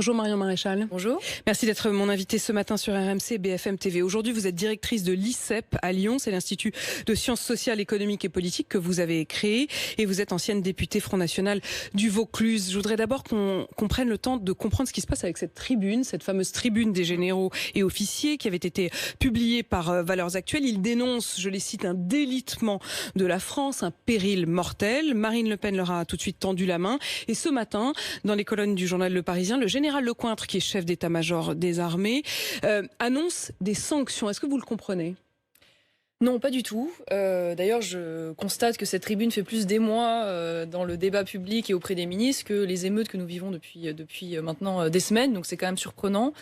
Bonjour Marion Maréchal. Bonjour. Merci d'être mon invitée ce matin sur RMC BFM TV. Aujourd'hui, vous êtes directrice de l'ICEP à Lyon. C'est l'Institut de sciences sociales, économiques et politiques que vous avez créé. Et vous êtes ancienne députée Front National du Vaucluse. Je voudrais d'abord qu'on prenne le temps de comprendre ce qui se passe avec cette tribune, cette fameuse tribune des généraux et officiers qui avait été publiée par Valeurs Actuelles. Il dénonce, je les cite, un délitement de la France, un péril mortel. Marine Le Pen leur a tout de suite tendu la main. Et ce matin, dans les colonnes du journal Le Parisien, le général Lecointre, qui est chef d'état-major des armées, annonce des sanctions. Est-ce que vous le comprenez ? Non, pas du tout. D'ailleurs, je constate que cette tribune fait plus d'émoi dans le débat public et auprès des ministres que les émeutes que nous vivons depuis maintenant des semaines. Donc c'est quand même surprenant.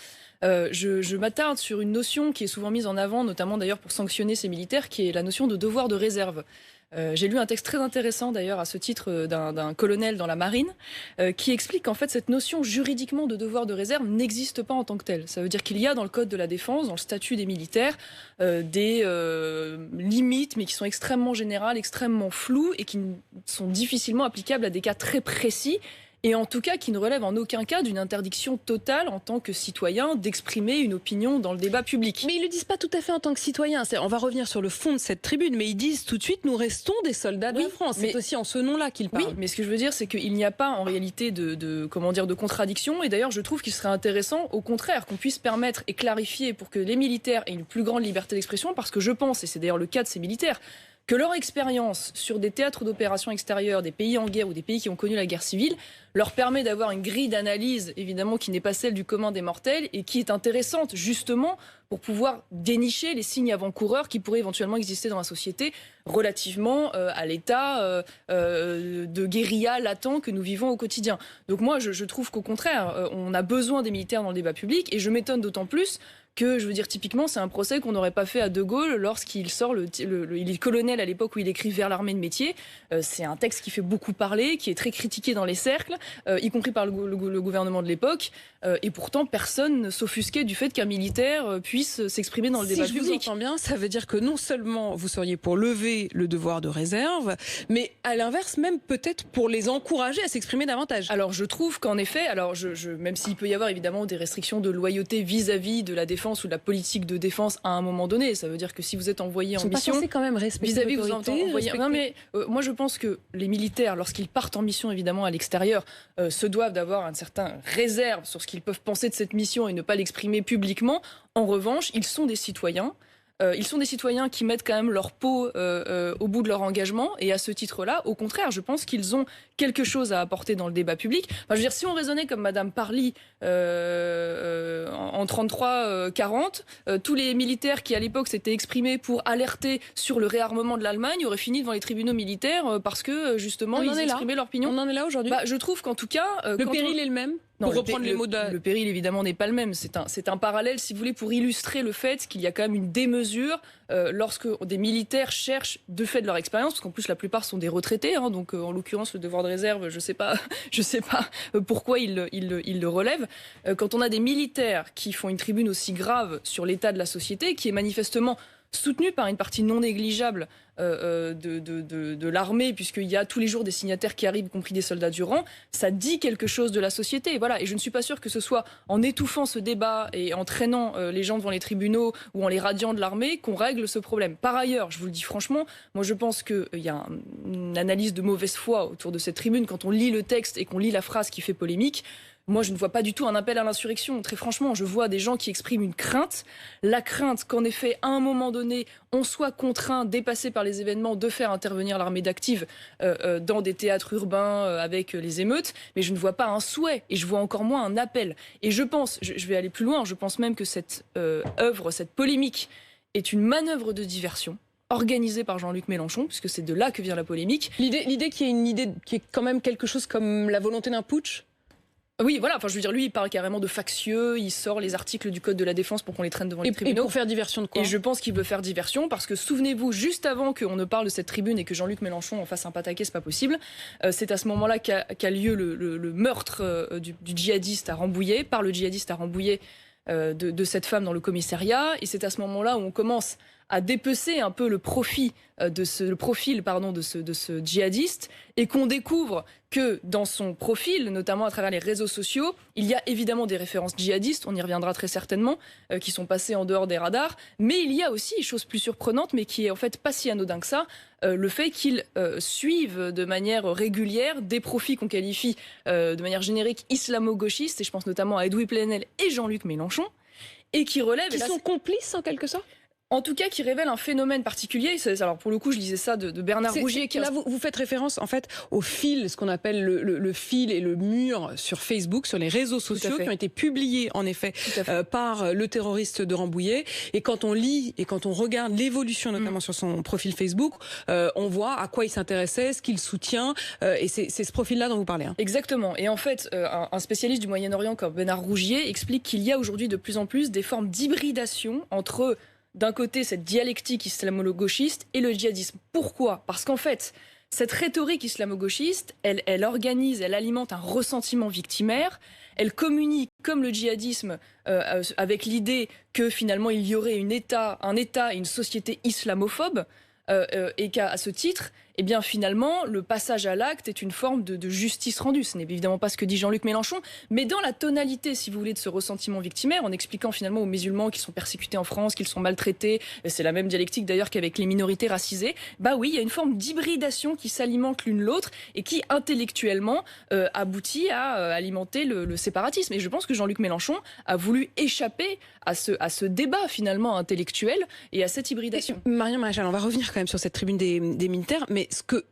Je m'attarde sur une notion qui est souvent mise en avant, notamment d'ailleurs pour sanctionner ces militaires, qui est la notion de devoir de réserve. J'ai lu un texte très intéressant d'ailleurs à ce titre d'un colonel dans la marine qui explique qu'en fait cette notion juridiquement de devoir de réserve n'existe pas en tant que telle. Ça veut dire qu'il y a dans le code de la défense, dans le statut des militaires, des limites mais qui sont extrêmement générales, extrêmement floues et qui sont difficilement applicables à des cas très précis. Et en tout cas qui ne relève en aucun cas d'une interdiction totale en tant que citoyen d'exprimer une opinion dans le débat public. Mais ils ne le disent pas tout à fait en tant que citoyen. On va revenir sur le fond de cette tribune, mais ils disent tout de suite, nous restons des soldats de la France. C'est aussi en ce nom-là qu'ils parlent. Oui, mais ce que je veux dire, c'est qu'il n'y a pas en réalité de contradiction. Et d'ailleurs, je trouve qu'il serait intéressant, au contraire, qu'on puisse permettre et clarifier pour que les militaires aient une plus grande liberté d'expression, parce que je pense, et c'est d'ailleurs le cas de ces militaires, que leur expérience sur des théâtres d'opérations extérieures, des pays en guerre ou des pays qui ont connu la guerre civile, leur permet d'avoir une grille d'analyse, évidemment, qui n'est pas celle du commun des mortels et qui est intéressante, justement, pour pouvoir dénicher les signes avant-coureurs qui pourraient éventuellement exister dans la société relativement à l'état de guérilla latent que nous vivons au quotidien. Donc moi, je trouve qu'au contraire, on a besoin des militaires dans le débat public et je m'étonne d'autant plus que, je veux dire, typiquement, c'est un procès qu'on n'aurait pas fait à De Gaulle lorsqu'il sort, il est colonel à l'époque où il écrit Vers l'armée de métier. C'est un texte qui fait beaucoup parler, qui est très critiqué dans les cercles, y compris par le gouvernement de l'époque. Et pourtant, personne ne s'offusquait du fait qu'un militaire puisse s'exprimer dans le débat public. Si je vous entends bien, ça veut dire que non seulement vous seriez pour lever le devoir de réserve, mais à l'inverse, même peut-être pour les encourager à s'exprimer davantage. Alors, je trouve qu'en effet, même s'il peut y avoir évidemment des restrictions de loyauté vis-à-vis de la défense ou de la politique de défense à un moment donné, ça veut dire que si vous êtes envoyé en mission, quand même vis-à-vis vous envoyez. Non mais moi je pense que les militaires, lorsqu'ils partent en mission évidemment à l'extérieur, se doivent d'avoir une certaine réserve sur ce qu'ils peuvent penser de cette mission et ne pas l'exprimer publiquement. En revanche, ils sont des citoyens. Ils sont des citoyens qui mettent quand même leur peau au bout de leur engagement. Et à ce titre-là, au contraire, je pense qu'ils ont quelque chose à apporter dans le débat public. Enfin, je veux dire, si on raisonnait comme Madame Parly en 33-40, tous les militaires qui, à l'époque, s'étaient exprimés pour alerter sur le réarmement de l'Allemagne auraient fini devant les tribunaux militaires parce que, justement, ils exprimaient leur opinion. On en est là aujourd'hui. Je trouve qu'en tout cas... le péril est le même. Non, le péril, évidemment, n'est pas le même. C'est un parallèle, si vous voulez, pour illustrer le fait qu'il y a quand même une démesure lorsque des militaires cherchent, de fait de leur expérience, parce qu'en plus, la plupart sont des retraités, donc en l'occurrence, le devoir de réserve, je sais pas pourquoi ils le relèvent. Quand on a des militaires qui font une tribune aussi grave sur l'état de la société, qui est manifestement soutenu par une partie non négligeable de l'armée, puisqu'il y a tous les jours des signataires qui arrivent, y compris des soldats du rang, ça dit quelque chose de la société. Voilà. Et je ne suis pas sûre que ce soit en étouffant ce débat et en traînant les gens devant les tribunaux ou en les radiant de l'armée qu'on règle ce problème. Par ailleurs, je vous le dis franchement, moi je pense qu'il y a une analyse de mauvaise foi autour de cette tribune. Quand on lit le texte et qu'on lit la phrase qui fait polémique, moi, je ne vois pas du tout un appel à l'insurrection. Très franchement, je vois des gens qui expriment une crainte. La crainte qu'en effet, à un moment donné, on soit contraint, dépassé par les événements, de faire intervenir l'armée d'active dans des théâtres urbains avec les émeutes. Mais je ne vois pas un souhait et je vois encore moins un appel. Et je pense, je vais aller plus loin, je pense même que cette œuvre, cette polémique est une manœuvre de diversion organisée par Jean-Luc Mélenchon, puisque c'est de là que vient la polémique. L'idée qui est quand même quelque chose comme la volonté d'un putsch. Oui, voilà. Enfin, je veux dire, lui, il parle carrément de factieux. Il sort les articles du Code de la Défense pour qu'on les traîne devant les tribunaux. Et pour faire diversion de quoi ? Et je pense qu'il veut faire diversion parce que, souvenez-vous, juste avant qu'on ne parle de cette tribune et que Jean-Luc Mélenchon en fasse un pataquès, c'est pas possible. C'est à ce moment-là qu'a lieu le meurtre du djihadiste à Rambouillet, par le djihadiste à Rambouillet, de cette femme dans le commissariat. Et c'est à ce moment-là où on commence à dépecer un peu le profil de ce djihadiste et qu'on découvre que dans son profil, notamment à travers les réseaux sociaux, il y a évidemment des références djihadistes, on y reviendra très certainement, qui sont passées en dehors des radars, mais il y a aussi, chose plus surprenante, mais qui est en fait pas si anodin que ça, le fait qu'il suive de manière régulière des profils qu'on qualifie de manière générique islamo-gauchistes, et je pense notamment à Edoui Plenel et Jean-Luc Mélenchon, et qui relèvent... Qui sont complices en quelque sorte ? En tout cas, qui révèle un phénomène particulier. Alors pour le coup, je lisais ça de Bernard Rougier. Là, vous faites référence en fait au fil, ce qu'on appelle le fil et le mur sur Facebook, sur les réseaux sociaux, qui ont été publiés en effet par le terroriste de Rambouillet. Et quand on lit et quand on regarde l'évolution, notamment sur son profil Facebook, on voit à quoi il s'intéressait, ce qu'il soutient. Et c'est ce profil-là dont vous parlez. Hein. Exactement. Et en fait, un spécialiste du Moyen-Orient comme Bernard Rougier explique qu'il y a aujourd'hui de plus en plus des formes d'hybridation entre d'un côté cette dialectique islamo-gauchiste et le djihadisme. Pourquoi ? Parce qu'en fait, cette rhétorique islamo-gauchiste, elle organise, elle alimente un ressentiment victimaire, elle communique comme le djihadisme avec l'idée que finalement il y aurait un État et une société islamophobe, et qu'à ce titre, eh bien finalement, le passage à l'acte est une forme de justice rendue. Ce n'est évidemment pas ce que dit Jean-Luc Mélenchon, mais dans la tonalité, si vous voulez, de ce ressentiment victimaire, en expliquant finalement aux musulmans qui sont persécutés en France, qu'ils sont maltraités, et c'est la même dialectique d'ailleurs qu'avec les minorités racisées, bah oui, il y a une forme d'hybridation qui s'alimente l'une l'autre et qui intellectuellement aboutit à alimenter le séparatisme. Et je pense que Jean-Luc Mélenchon a voulu échapper à ce débat finalement intellectuel et à cette hybridation. Marion Maréchal, on va revenir quand même sur cette tribune des militaires, mais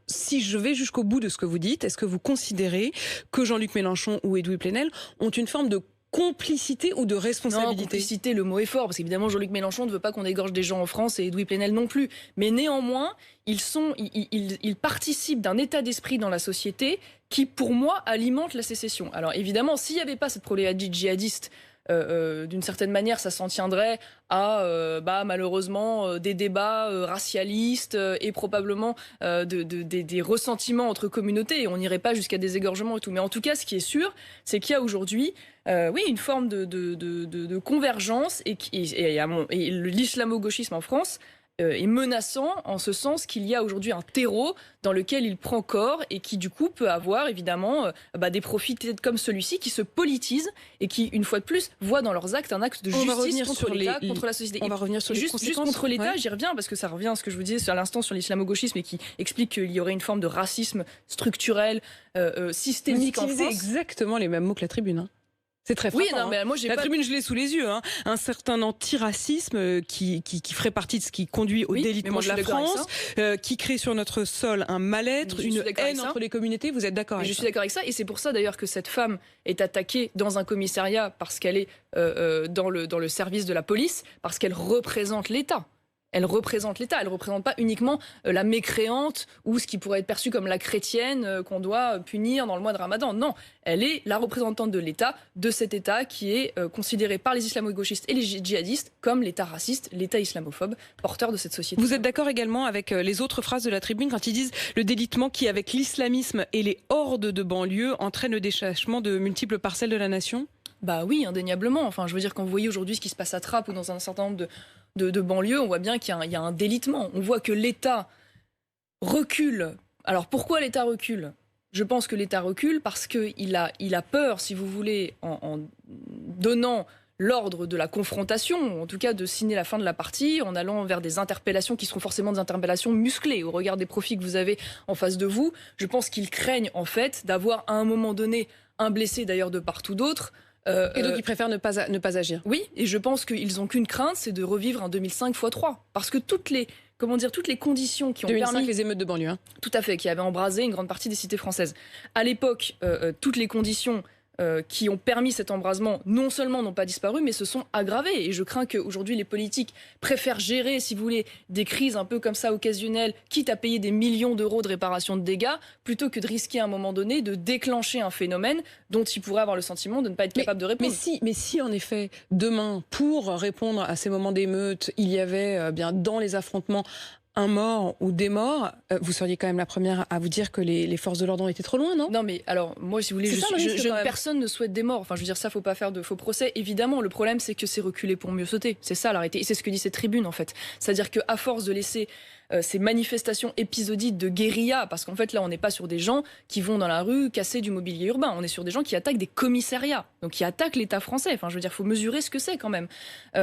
si je vais jusqu'au bout de ce que vous dites, est-ce que vous considérez que Jean-Luc Mélenchon ou Edoui Plenel ont une forme de complicité ou de responsabilité? Non, complicité, le mot est fort, parce qu'évidemment Jean-Luc Mélenchon ne veut pas qu'on égorge des gens en France et Edoui Plenel non plus. Mais néanmoins, ils participent d'un état d'esprit dans la société qui, pour moi, alimente la sécession. Alors évidemment, s'il n'y avait pas cette problématique djihadiste, d'une certaine manière, ça s'en tiendrait à malheureusement des débats racialistes et probablement des ressentiments entre communautés. Et on n'irait pas jusqu'à des égorgements et tout. Mais en tout cas, ce qui est sûr, c'est qu'il y a aujourd'hui une forme de convergence et l'islamo-gauchisme en France est menaçant en ce sens qu'il y a aujourd'hui un terreau dans lequel il prend corps et qui du coup peut avoir évidemment des profits comme celui-ci qui se politisent et qui, une fois de plus, voient dans leurs actes un acte de justice contre l'État, contre la société. On va revenir sur juste contre l'État, j'y reviens parce que ça revient à ce que je vous disais à l'instant sur l'islamo-gauchisme et qui explique qu'il y aurait une forme de racisme structurel, systémique en France. Vous utilisez exactement les mêmes mots que la Tribune. Hein. C'est très frappant. Oui, non, mais moi, la Tribune, je l'ai sous les yeux. Hein. Un certain antiracisme qui ferait partie de ce qui conduit au délitement de la France, qui crée sur notre sol un mal-être, une haine entre les communautés. Vous êtes d'accord avec ça? Je suis d'accord avec ça. Et c'est pour ça d'ailleurs que cette femme est attaquée dans un commissariat parce qu'elle est dans le service de la police, parce qu'elle représente l'État. Elle représente l'État, elle ne représente pas uniquement la mécréante ou ce qui pourrait être perçu comme la chrétienne qu'on doit punir dans le mois de Ramadan. Non, elle est la représentante de l'État, de cet État qui est considéré par les islamo-gauchistes et les djihadistes comme l'État raciste, l'État islamophobe, porteur de cette société. Vous êtes d'accord également avec les autres phrases de la Tribune quand ils disent le délitement qui, avec l'islamisme et les hordes de banlieues, entraîne le détachement de multiples parcelles de la nation? Bah oui, indéniablement. Enfin, je veux dire, quand vous voyez aujourd'hui ce qui se passe à Trappes ou dans un certain nombre de banlieues, on voit bien qu'il y a un délitement. On voit que l'État recule. Alors pourquoi l'État recule ? Je pense que l'État recule parce qu'il a peur, si vous voulez, en donnant l'ordre de la confrontation, en tout cas de signer la fin de la partie, en allant vers des interpellations qui seront forcément des interpellations musclées au regard des profils que vous avez en face de vous. Je pense qu'ils craignent en fait d'avoir à un moment donné un blessé d'ailleurs de part ou d'autre. Et donc ils préfèrent ne pas agir. Oui, et je pense qu'ils n'ont qu'une crainte, c'est de revivre un 2005 x3. Parce que toutes les conditions qui ont 2005, permis... les émeutes de banlieue. Hein. Tout à fait, qui avaient embrasé une grande partie des cités françaises. À l'époque, toutes les conditions qui ont permis cet embrasement, non seulement n'ont pas disparu, mais se sont aggravées. Et je crains qu'aujourd'hui, les politiques préfèrent gérer, si vous voulez, des crises un peu comme ça occasionnelles, quitte à payer des millions d'euros de réparation de dégâts, plutôt que de risquer à un moment donné de déclencher un phénomène dont ils pourraient avoir le sentiment de ne pas être capable de répondre. Mais si en effet, demain, pour répondre à ces moments d'émeute, il y avait bien dans les affrontements un mort ou des morts, vous seriez quand même la première à vous dire que les forces de l'ordre ont été trop loin, non? Non, mais alors, moi, si vous voulez, personne ne souhaite des morts. Enfin, je veux dire, ça, faut pas faire de faux procès. Évidemment, le problème, c'est que c'est reculer pour mieux sauter. C'est ça, la réalité. Et c'est ce que dit cette tribune, en fait. C'est-à-dire qu'à force de laisser ces manifestations épisodiques de guérilla, parce qu'en fait, là, on n'est pas sur des gens qui vont dans la rue casser du mobilier urbain. On est sur des gens qui attaquent des commissariats, donc qui attaquent l'État français. Enfin, je veux dire, il faut mesurer ce que c'est quand même.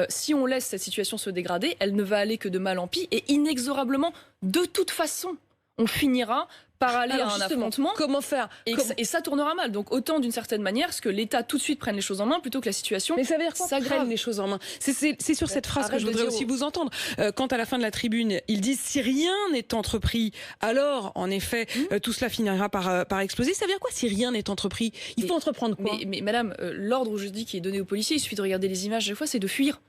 Si on laisse cette situation se dégrader, elle ne va aller que de mal en pis et inexorablement, de toute façon, on finira par aller à un affrontement. Comment faire et ça tournera mal. Donc autant d'une certaine manière, ce que l'État tout de suite prenne les choses en main plutôt que la situation. Mais ça veut dire quoi prenne les choses en main? C'est sur cette phrase que je voudrais aussi vous entendre. Quand à la fin de la tribune, ils disent si rien n'est entrepris, alors en effet tout cela finira par exploser. Ça veut dire quoi si rien n'est entrepris? Il faut entreprendre quoi? Mais madame, l'ordre aujourd'hui qui est donné aux policiers, il suffit de regarder les images chaque fois, c'est de fuir.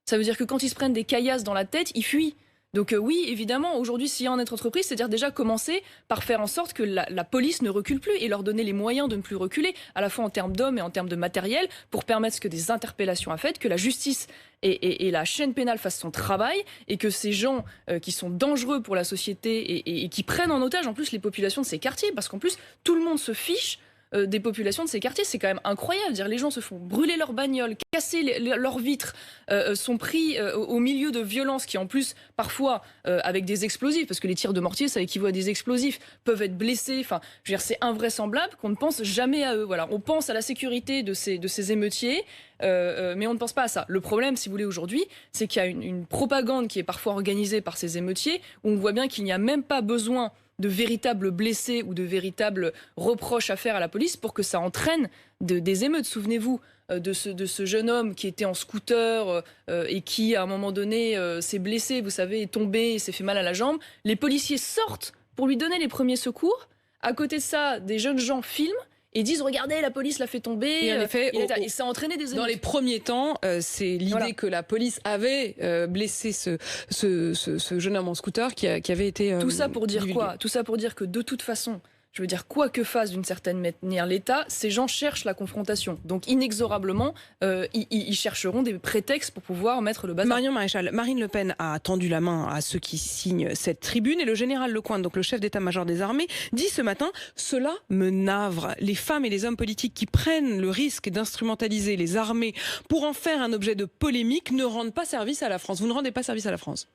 Ça veut dire que quand ils se prennent des caillasses dans la tête, ils fuient. Donc oui, évidemment, aujourd'hui, s'il y a en être entreprise, c'est-à-dire déjà commencer par faire en sorte que la police ne recule plus et leur donner les moyens de ne plus reculer, à la fois en termes d'hommes et en termes de matériel, pour permettre que des interpellations soient faites, que la justice et la chaîne pénale fassent son travail, et que ces gens qui sont dangereux pour la société et qui prennent en otage en plus les populations de ces quartiers, parce qu'en plus, tout le monde se fiche des populations de ces quartiers. C'est quand même incroyable. Dire, les gens se font brûler leurs bagnoles, casser leurs vitres, sont pris au milieu de violences qui en plus parfois avec des explosifs, parce que les tirs de mortier ça équivaut à des explosifs, peuvent être blessés. Enfin, je veux dire, c'est invraisemblable qu'on ne pense jamais à eux. Voilà, on pense à la sécurité de ces émeutiers, mais on ne pense pas à ça. Le problème, si vous voulez, aujourd'hui, c'est qu'il y a une propagande qui est parfois organisée par ces émeutiers, où on voit bien qu'il n'y a même pas besoin de véritables blessés ou de véritables reproches à faire à la police pour que ça entraîne des émeutes. Souvenez-vous de ce jeune homme qui était en scooter et qui, à un moment donné, s'est blessé, vous savez, est tombé et s'est fait mal à la jambe. Les policiers sortent pour lui donner les premiers secours. À côté de ça, des jeunes gens filment et disent regardez, la police l'a fait tomber. Et en effet, et ça a entraîné des émeutes. Dans les premiers temps, c'est l'idée que la police avait blessé ce jeune homme en scooter qui avait été tout ça pour dire divulgué. Quoi? Tout ça pour dire que de toute façon, je veux dire, quoi que fasse d'une certaine manière l'État, ces gens cherchent la confrontation. Donc inexorablement, ils chercheront des prétextes pour pouvoir mettre le bazar. Marion Maréchal, Marine Le Pen a tendu la main à ceux qui signent cette tribune et le général Lecointre, donc le chef d'état-major des armées, dit ce matin « Cela me navre. Les femmes et les hommes politiques qui prennent le risque d'instrumentaliser les armées pour en faire un objet de polémique ne rendent pas service à la France. » Vous ne rendez pas service à la France?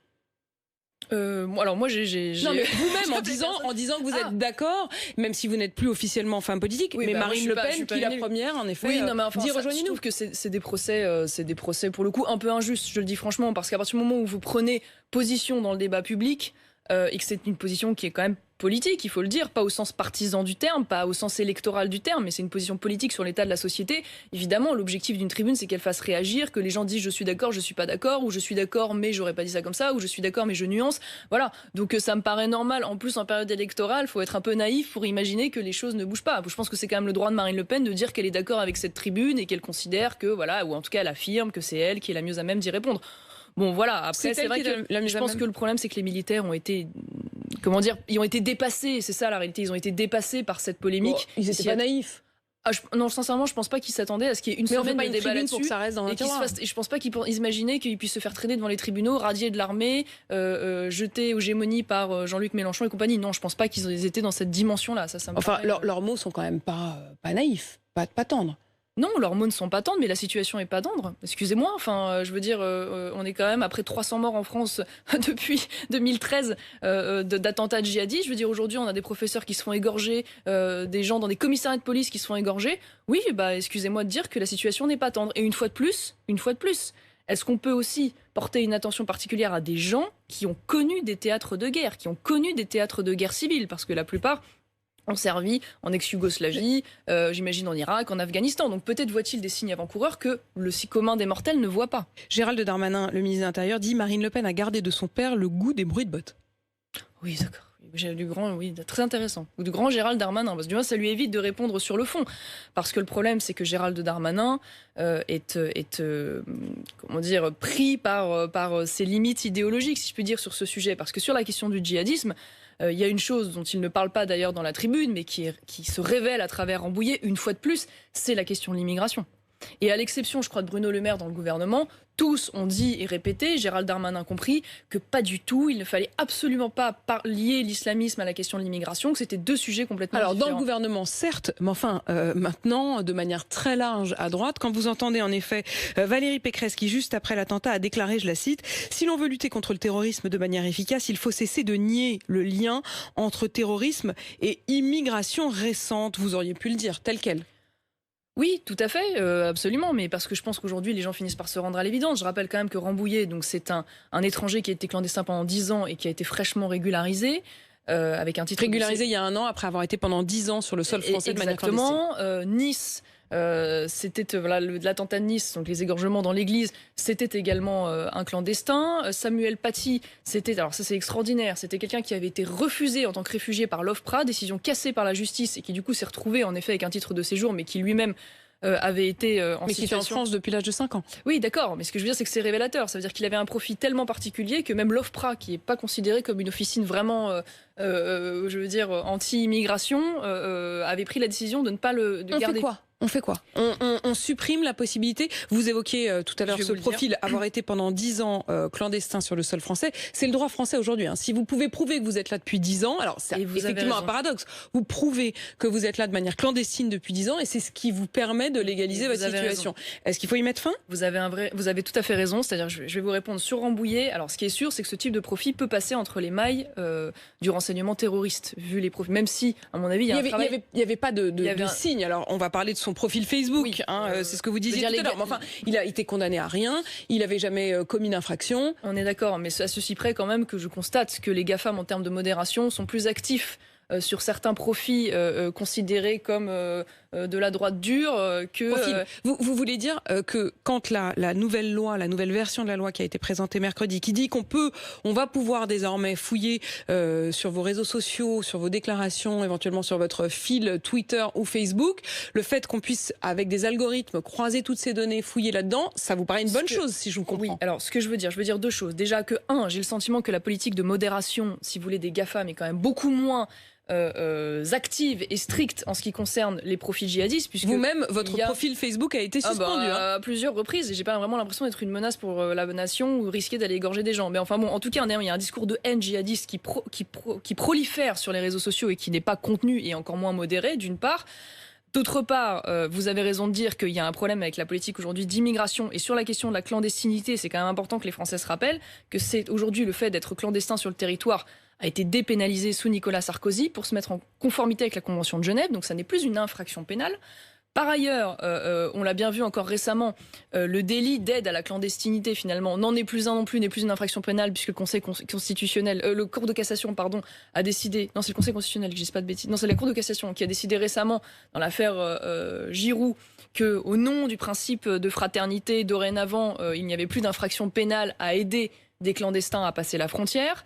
Alors moi j'ai non mais vous-même en disant que vous êtes d'accord, même si vous n'êtes plus officiellement femme politique, oui, mais Marine Le Pen qui la première en effet dit rejoignez-nous. Je trouve que c'est des procès pour le coup un peu injustes, je le dis franchement, parce qu'à partir du moment où vous prenez position dans le débat public et que c'est une position qui est quand même politique, il faut le dire, pas au sens partisan du terme, pas au sens électoral du terme, mais c'est une position politique sur l'état de la société. Évidemment, l'objectif d'une tribune, c'est qu'elle fasse réagir, que les gens disent je suis d'accord, je suis pas d'accord, ou je suis d'accord mais j'aurais pas dit ça comme ça, ou je suis d'accord mais je nuance. Voilà, donc ça me paraît normal. En plus, en période électorale, faut être un peu naïf pour imaginer que les choses ne bougent pas. Je pense que c'est quand même le droit de Marine Le Pen de dire qu'elle est d'accord avec cette tribune et qu'elle considère que, voilà, ou en tout cas elle affirme que c'est elle qui est la mieux à même d'y répondre. Bon voilà, après c'est vrai que je pense que le problème c'est que les militaires ont été, comment dire, ils ont été dépassés, c'est ça la réalité, ils ont été dépassés par cette polémique. Bon, ils étaient pas naïfs. Non, sincèrement, je pense pas qu'ils s'attendaient à ce qu'il y ait une semaine de débat là-dessus. Pour que ça reste dans et je pense pas qu'ils imaginaient qu'ils puissent se faire traîner devant les tribunaux, radiés de l'armée, jetés aux gémonies par Jean-Luc Mélenchon et compagnie. Non, je pense pas qu'ils étaient dans cette dimension-là. Ça me enfin, paraît, leurs mots sont quand même pas naïfs, pas tendres. Non, leurs mots ne sont pas tendres, mais la situation n'est pas tendre. Excusez-moi, enfin, je veux dire, on est quand même après 300 morts en France depuis 2013 d'attentats djihadistes. Je veux dire, aujourd'hui, on a des professeurs qui se font égorger, des gens dans des commissariats de police qui se font égorger. Oui, bah, excusez-moi de dire que la situation n'est pas tendre. Et une fois de plus, est-ce qu'on peut aussi porter une attention particulière à des gens qui ont connu des théâtres de guerre, qui ont connu des théâtres de guerre civile, parce que la plupart ont servi en ex-Yougoslavie, j'imagine en Irak, en Afghanistan. Donc peut-être voit-il des signes avant-coureurs que le si commun des mortels ne voit pas. Gérald Darmanin, le ministre de l'Intérieur, dit Marine Le Pen a gardé de son père le goût des bruits de bottes. Oui, d'accord. J'ai du grand, oui, très intéressant. Ou du grand Gérald Darmanin, parce que du moins ça lui évite de répondre sur le fond. Parce que le problème, c'est que Gérald Darmanin est comment dire, pris par ses limites idéologiques, si je puis dire, sur ce sujet. Parce que sur la question du djihadisme, il y a une chose dont il ne parle pas d'ailleurs dans la tribune, mais qui se révèle à travers Rambouillet, une fois de plus, c'est la question de l'immigration. Et à l'exception, je crois, de Bruno Le Maire dans le gouvernement, tous ont dit et répété, Gérald Darmanin compris, que pas du tout, il ne fallait absolument pas lier l'islamisme à la question de l'immigration, que c'était deux sujets complètement différents. Alors dans le gouvernement, certes, mais enfin, maintenant, de manière très large à droite, quand vous entendez en effet Valérie Pécresse qui, juste après l'attentat, a déclaré, je la cite, « Si l'on veut lutter contre le terrorisme de manière efficace, il faut cesser de nier le lien entre terrorisme et immigration récente ». Vous auriez pu le dire, tel quel. Oui, tout à fait, absolument, mais parce que je pense qu'aujourd'hui, les gens finissent par se rendre à l'évidence. Je rappelle quand même que Rambouillet, donc c'est un étranger qui a été clandestin pendant 10 ans et qui a été fraîchement régularisé. Avec un titre régularisé il y a 1 an, après avoir été pendant 10 ans sur le sol français de manière clandestine. Exactement. Nice, c'était l'attentat de Nice, donc les égorgements dans l'église, c'était également un clandestin. Samuel Paty, alors ça c'est extraordinaire, c'était quelqu'un qui avait été refusé en tant que réfugié par l'OFPRA, décision cassée par la justice et qui du coup s'est retrouvé en effet avec un titre de séjour, mais qui lui-même avait été en mais situation... qui était en France depuis l'âge de 5 ans. Oui, d'accord, mais ce que je veux dire, c'est que c'est révélateur. Ça veut dire qu'il avait un profil tellement particulier que même l'OFPRA, qui n'est pas considérée comme une officine vraiment, je veux dire, anti-immigration, avait pris la décision de ne pas le garder. On fait quoi? On supprime la possibilité. Vous évoquiez tout à l'heure ce profil, avoir été pendant 10 ans clandestin sur le sol français. C'est le droit français aujourd'hui. Hein. Si vous pouvez prouver que vous êtes là depuis 10 ans, alors c'est effectivement un paradoxe. Vous prouvez que vous êtes là de manière clandestine depuis 10 ans et c'est ce qui vous permet de légaliser votre situation. Est-ce qu'il faut y mettre fin? Vous avez tout à fait raison. C'est-à-dire, je vais vous répondre sur Rambouillet. Alors, ce qui est sûr, c'est que ce type de profil peut passer entre les mailles du renseignement terroriste, vu les profils. Même si, à mon avis, il n'y avait pas de signe. Alors, on va parler de son profil Facebook, oui, c'est ce que vous disiez tout à l'heure. Mais enfin, il a été condamné à rien, il n'avait jamais commis d'infraction. On est d'accord, mais à ceci près quand même que je constate que les GAFAM en termes de modération sont plus actifs sur certains profils considérés comme de la droite dure que... Vous voulez dire que quand la nouvelle loi, la nouvelle version de la loi qui a été présentée mercredi, qui dit on va pouvoir désormais fouiller sur vos réseaux sociaux, sur vos déclarations, éventuellement sur votre fil Twitter ou Facebook, le fait qu'on puisse, avec des algorithmes, croiser toutes ces données, fouiller là-dedans, ça vous paraît une bonne chose, si je vous comprends? Oui, alors ce que je veux dire 2 choses. Déjà que, j'ai le sentiment que la politique de modération, si vous voulez, des GAFAM est quand même beaucoup moins active et stricte en ce qui concerne les profils djihadistes, puisque vous-même votre profil Facebook a été suspendu à plusieurs reprises et j'ai pas vraiment l'impression d'être une menace pour la nation ou risquer d'aller égorger des gens. Mais enfin bon, en tout cas, il y a un discours de haine djihadiste qui prolifère sur les réseaux sociaux et qui n'est pas contenu et encore moins modéré, d'une part. D'autre part, vous avez raison de dire qu'il y a un problème avec la politique aujourd'hui d'immigration et sur la question de la clandestinité, c'est quand même important que les Français se rappellent que c'est aujourd'hui le fait d'être clandestin sur le territoire a été dépénalisé sous Nicolas Sarkozy pour se mettre en conformité avec la Convention de Genève, donc ça n'est plus une infraction pénale. Par ailleurs, on l'a bien vu encore récemment, le délit d'aide à la clandestinité finalement n'en est plus un non plus, n'est plus une infraction pénale puisque le Conseil constitutionnel, le Cour de cassation pardon, a décidé, non c'est le Conseil constitutionnel, je dis pas de bêtises, non c'est la Cour de cassation qui a décidé récemment dans l'affaire Giroud que au nom du principe de fraternité dorénavant il n'y avait plus d'infraction pénale à aider des clandestins à passer la frontière.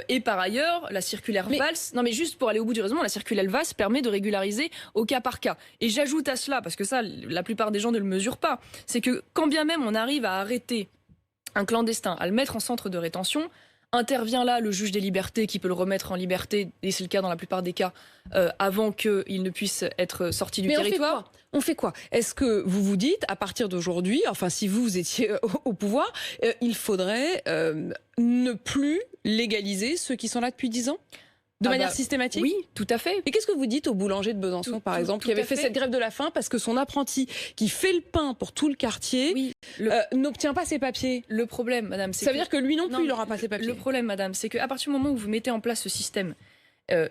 Et par ailleurs, la circulaire Valls, non mais juste pour aller au bout du raisonnement, la circulaire Valls permet de régulariser au cas par cas. Et j'ajoute à cela, parce que ça, la plupart des gens ne le mesurent pas, c'est que quand bien même on arrive à arrêter un clandestin, à le mettre en centre de rétention, intervient là le juge des libertés qui peut le remettre en liberté, et c'est le cas dans la plupart des cas, avant qu'il ne puisse être sorti du territoire. On fait quoi? Est-ce que vous vous dites, à partir d'aujourd'hui, enfin si vous étiez au pouvoir, il faudrait ne plus légaliser ceux qui sont là depuis 10 ans? De manière systématique? Oui, tout à fait. Et qu'est-ce que vous dites au boulanger de Besançon, par exemple, qui avait fait cette grève de la faim parce que son apprenti, qui fait le pain pour tout le quartier, n'obtient pas ses papiers? Le problème, madame, c'est ça veut dire que lui non plus, il n'aura pas ses papiers. Le problème, madame, c'est qu'à partir du moment où vous mettez en place ce système,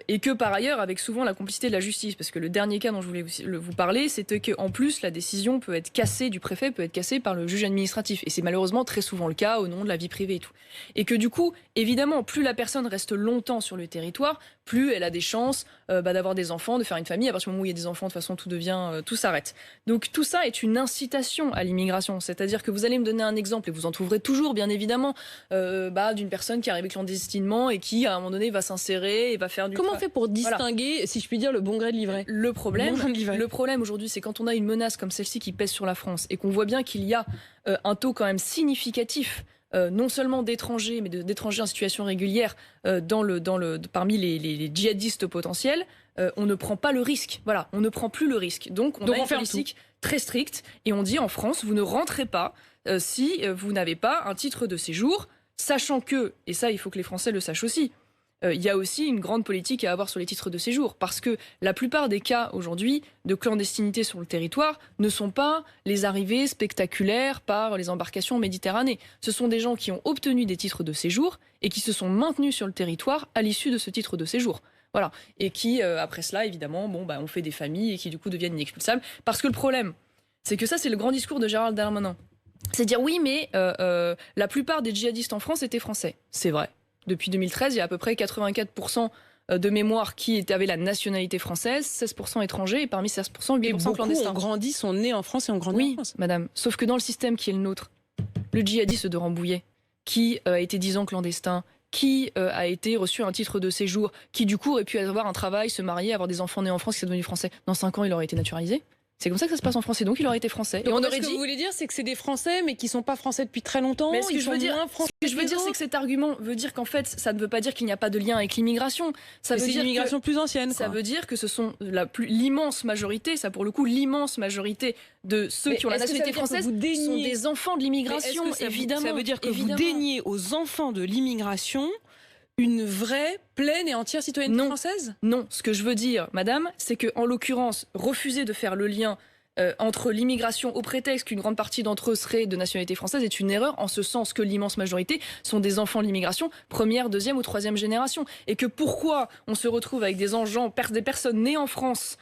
et que par ailleurs, avec souvent la complicité de la justice, parce que le dernier cas dont je voulais vous parler, c'était qu'en plus, la décision peut être cassée du préfet, peut être cassée par le juge administratif. Et c'est malheureusement très souvent le cas au nom de la vie privée et tout. Et que du coup, évidemment, plus la personne reste longtemps sur le territoire, plus elle a des chances d'avoir des enfants, de faire une famille. À partir du moment où il y a des enfants, de toute façon, tout s'arrête. Donc tout ça est une incitation à l'immigration. C'est-à-dire que vous allez me donner un exemple, et vous en trouverez toujours, bien évidemment, d'une personne qui arrive clandestinement et qui, à un moment donné, va s'insérer et va faire Comment on fait pour distinguer, si je puis dire, le bon gré de livret? Le problème aujourd'hui, c'est quand on a une menace comme celle-ci qui pèse sur la France et qu'on voit bien qu'il y a un taux quand même significatif non seulement d'étrangers, mais d'étrangers en situation régulière parmi les djihadistes potentiels, on ne prend pas le risque. Voilà, on ne prend plus le risque. Donc on a une politique très stricte et on dit en France, vous ne rentrez pas si vous n'avez pas un titre de séjour, sachant que, et ça il faut que les Français le sachent aussi, il y a aussi une grande politique à avoir sur les titres de séjour, parce que la plupart des cas aujourd'hui de clandestinité sur le territoire ne sont pas les arrivées spectaculaires par les embarcations en Méditerranée. Ce sont des gens qui ont obtenu des titres de séjour et qui se sont maintenus sur le territoire à l'issue de ce titre de séjour. Voilà. Et qui, après cela, évidemment, on fait des familles et qui du coup deviennent inexpulsables. Parce que le problème, c'est que ça, c'est le grand discours de Gérald Darmanin. C'est dire oui, mais la plupart des djihadistes en France étaient français. C'est vrai. Depuis 2013, il y a à peu près 84% de mémoire qui avaient la nationalité française, 16% étrangers et parmi 16%, 8% clandestins. Ont grandi, sont nés en France et ont grandi en France. Oui, madame. Sauf que dans le système qui est le nôtre, le djihadiste de Rambouillet, qui a été 10 ans clandestin, qui a été reçu un titre de séjour, qui du coup aurait pu avoir un travail, se marier, avoir des enfants nés en France, qui sont devenus français, dans 5 ans, il aurait été naturalisé. C'est comme ça que ça se passe en France, et donc il aurait été français. Donc, ce que vous voulez dire, c'est que c'est des Français, mais qui sont pas français depuis très longtemps. Mais ce que je veux dire, c'est que cet argument veut dire qu'en fait, ça ne veut pas dire qu'il n'y a pas de lien avec l'immigration. Ça veut dire l'immigration plus ancienne. Ça veut dire que ce sont l'immense majorité, ça pour le coup, l'immense majorité de ceux qui ont la nationalité française sont des enfants de l'immigration, évidemment. Ça veut dire que vous déniez aux enfants de l'immigration une vraie, pleine et entière citoyenneté française ? Non, ce que je veux dire, madame, c'est que en l'occurrence, refuser de faire le lien entre l'immigration au prétexte qu'une grande partie d'entre eux seraient de nationalité française est une erreur, en ce sens que l'immense majorité sont des enfants de l'immigration, première, deuxième ou troisième génération. Et que pourquoi on se retrouve avec des personnes nées en France,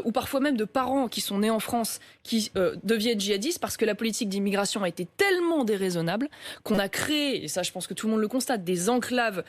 ou parfois même de parents qui sont nés en France, qui deviennent djihadistes, parce que la politique d'immigration a été tellement déraisonnable qu'on a créé, et ça je pense que tout le monde le constate, des enclaves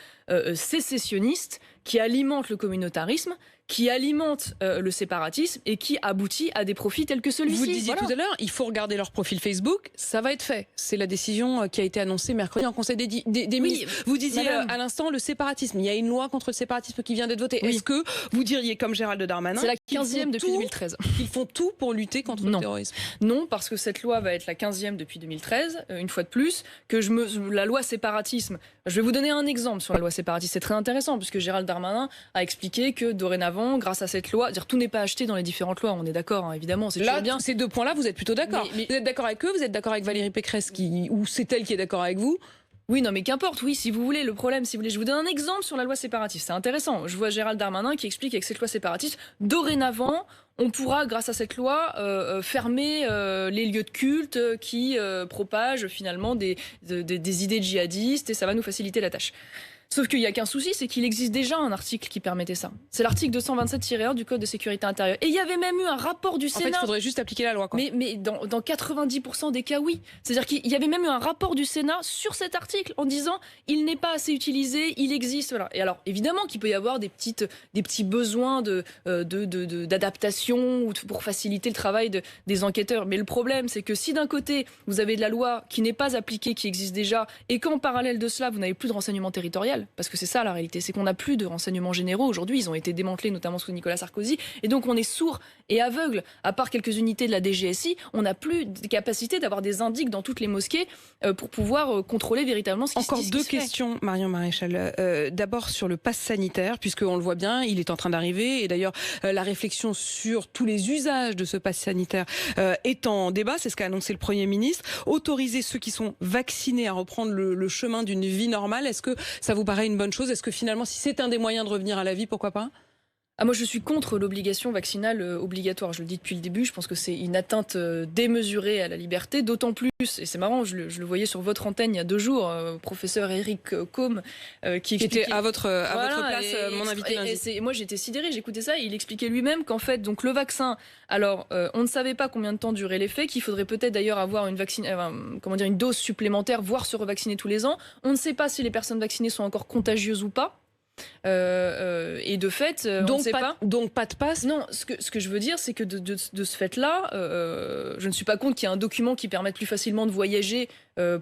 sécessionnistes qui alimentent le communautarisme, qui alimente le séparatisme et qui aboutit à des profits tels que celui-ci. Vous disiez tout à l'heure, il faut regarder leur profil Facebook, ça va être fait. C'est la décision qui a été annoncée mercredi en Conseil des ministres. Vous disiez à l'instant le séparatisme, il y a une loi contre le séparatisme qui vient d'être votée. Oui. Est-ce que vous diriez, comme Gérald Darmanin, c'est la 15e depuis 2013, qu'ils font tout pour lutter contre le terrorisme? Non, parce que cette loi va être la 15e depuis 2013, une fois de plus, la loi séparatisme, je vais vous donner un exemple sur la loi séparatisme, c'est très intéressant, puisque Gérald Darmanin a expliqué que dorénavant, grâce à cette loi, tout n'est pas acheté dans les différentes lois, on est d'accord, hein, évidemment, c'est toujours bien. Ces deux points-là, vous êtes plutôt d'accord. Vous êtes d'accord avec eux, vous êtes d'accord avec Valérie Pécresse, ou c'est elle qui est d'accord avec vous? Oui, non, mais qu'importe, oui, si vous voulez, le problème, si vous voulez, je vous donne un exemple sur la loi séparatiste, c'est intéressant. Je vois Gérald Darmanin qui explique qu'avec cette loi séparatiste, dorénavant, on pourra, grâce à cette loi, fermer les lieux de culte qui propagent finalement des idées djihadistes et ça va nous faciliter la tâche. Sauf qu'il n'y a qu'un souci, c'est qu'il existe déjà un article qui permettait ça. C'est l'article 227-1 du Code de sécurité intérieure. Et il y avait même eu un rapport du Sénat. En fait, il faudrait juste appliquer la loi, quoi. Mais dans 90% des cas, oui. C'est-à-dire qu'il y avait même eu un rapport du Sénat sur cet article en disant il n'est pas assez utilisé, il existe. Voilà. Et alors, évidemment qu'il peut y avoir des petits besoins d'adaptation ou pour faciliter le travail des enquêteurs. Mais le problème, c'est que si d'un côté, vous avez de la loi qui n'est pas appliquée, qui existe déjà, et qu'en parallèle de cela, vous n'avez plus de renseignement territorial, parce que c'est ça la réalité, c'est qu'on n'a plus de renseignements généraux. Aujourd'hui, ils ont été démantelés, notamment sous Nicolas Sarkozy, et donc on est sourd et aveugle. À part quelques unités de la DGSI, on n'a plus de capacité d'avoir des indices dans toutes les mosquées pour pouvoir contrôler véritablement ce qui se fait. Encore deux questions, Marion Maréchal. D'abord sur le pass sanitaire, puisqu'on le voit bien, il est en train d'arriver, et d'ailleurs la réflexion sur tous les usages de ce pass sanitaire est en débat, c'est ce qu'a annoncé le Premier ministre. Autoriser ceux qui sont vaccinés à reprendre le chemin d'une vie normale, est-ce que ça vous paraît une bonne chose? Est-ce que finalement, si c'est un des moyens de revenir à la vie, pourquoi pas? Moi, je suis contre l'obligation vaccinale obligatoire. Je le dis depuis le début, je pense que c'est une atteinte démesurée à la liberté, d'autant plus, et c'est marrant, je le voyais sur votre antenne il y a 2 jours, professeur Éric Côme, qui était à votre place, mon invité lundi. Moi, j'étais sidérée, j'écoutais ça, et il expliquait lui-même qu'en fait, donc le vaccin, alors, on ne savait pas combien de temps durait l'effet, qu'il faudrait peut-être d'ailleurs avoir une dose supplémentaire, voire se revacciner tous les ans. On ne sait pas si les personnes vaccinées sont encore contagieuses ou pas. Et de fait, on ne sait pas. Donc pas de passe. Non, ce que je veux dire, c'est que de ce fait-là, je ne suis pas contre qu'il y ait un document qui permette plus facilement de voyager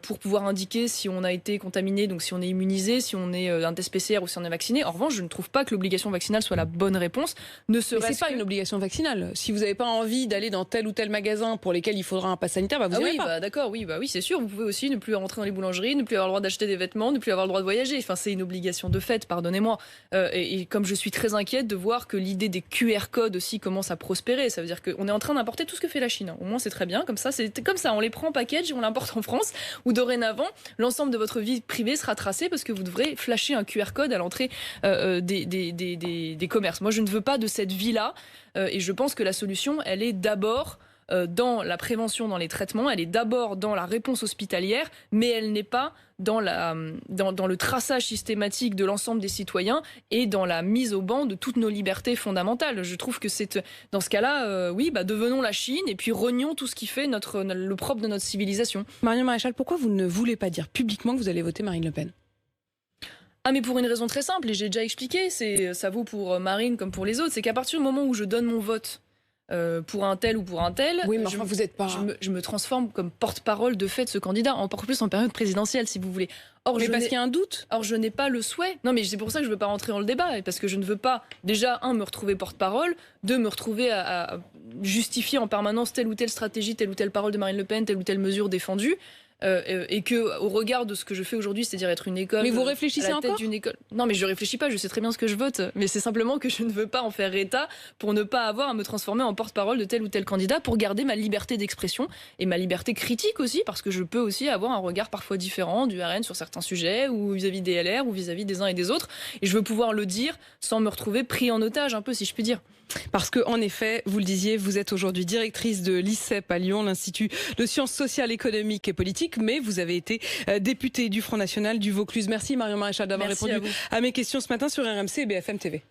pour pouvoir indiquer si on a été contaminé, donc si on est immunisé, si on est un test PCR ou si on est vacciné. En revanche, je ne trouve pas que l'obligation vaccinale soit la bonne réponse. Mais c'est pas une obligation vaccinale. Si vous n'avez pas envie d'aller dans tel ou tel magasin pour lesquels il faudra un pass sanitaire, vous irez pas. D'accord, oui, c'est sûr. Vous pouvez aussi ne plus rentrer dans les boulangeries, ne plus avoir le droit d'acheter des vêtements, ne plus avoir le droit de voyager. Enfin, c'est une obligation de fait, pardonnez-moi. Et comme je suis très inquiète de voir que l'idée des QR codes aussi commence à prospérer, ça veut dire qu'on est en train d'importer tout ce que fait la Chine. Au moins, c'est très bien. Comme ça, on les prend en package et on l'importe en France. Ou dorénavant, l'ensemble de votre vie privée sera tracé parce que vous devrez flasher un QR code à l'entrée des commerces. Moi, je ne veux pas de cette vie-là. Et je pense que la solution, elle est d'abord dans la prévention, dans les traitements, elle est d'abord dans la réponse hospitalière, mais elle n'est pas dans le traçage systématique de l'ensemble des citoyens et dans la mise au ban de toutes nos libertés fondamentales. Je trouve que c'est dans ce cas-là, devenons la Chine et puis renions tout ce qui fait le propre de notre civilisation. Marion Maréchal, pourquoi vous ne voulez pas dire publiquement que vous allez voter Marine Le Pen ? Mais pour une raison très simple, et j'ai déjà expliqué, ça vaut pour Marine comme pour les autres, c'est qu'à partir du moment où je donne mon vote pour un tel ou pour un tel, oui, mais enfin, vous êtes pas... je me transforme comme porte-parole de fait de ce candidat, encore plus en période présidentielle, si vous voulez. Mais parce qu'il y a un doute. Or, je n'ai pas le souhait. Non, mais c'est pour ça que je ne veux pas rentrer dans le débat, parce que je ne veux pas, déjà, me retrouver porte-parole, me retrouver à justifier en permanence telle ou telle stratégie, telle ou telle parole de Marine Le Pen, telle ou telle mesure défendue. Et que, au regard de ce que je fais aujourd'hui, c'est-à-dire être une école. Mais vous réfléchissez à la tête encore ? d'une école. Non, mais je réfléchis pas. Je sais très bien ce que je vote. Mais c'est simplement que je ne veux pas en faire état pour ne pas avoir à me transformer en porte-parole de tel ou tel candidat, pour garder ma liberté d'expression et ma liberté critique aussi, parce que je peux aussi avoir un regard parfois différent du RN sur certains sujets, ou vis-à-vis des LR, ou vis-à-vis des uns et des autres. Et je veux pouvoir le dire sans me retrouver pris en otage, un peu, si je puis dire. Parce que, en effet, vous le disiez, vous êtes aujourd'hui directrice de l'ICEP à Lyon, l'Institut de sciences sociales, économiques et politiques, mais vous avez été députée du Front National du Vaucluse. Merci Marion Maréchal d'avoir répondu à mes questions ce matin sur RMC et BFM TV.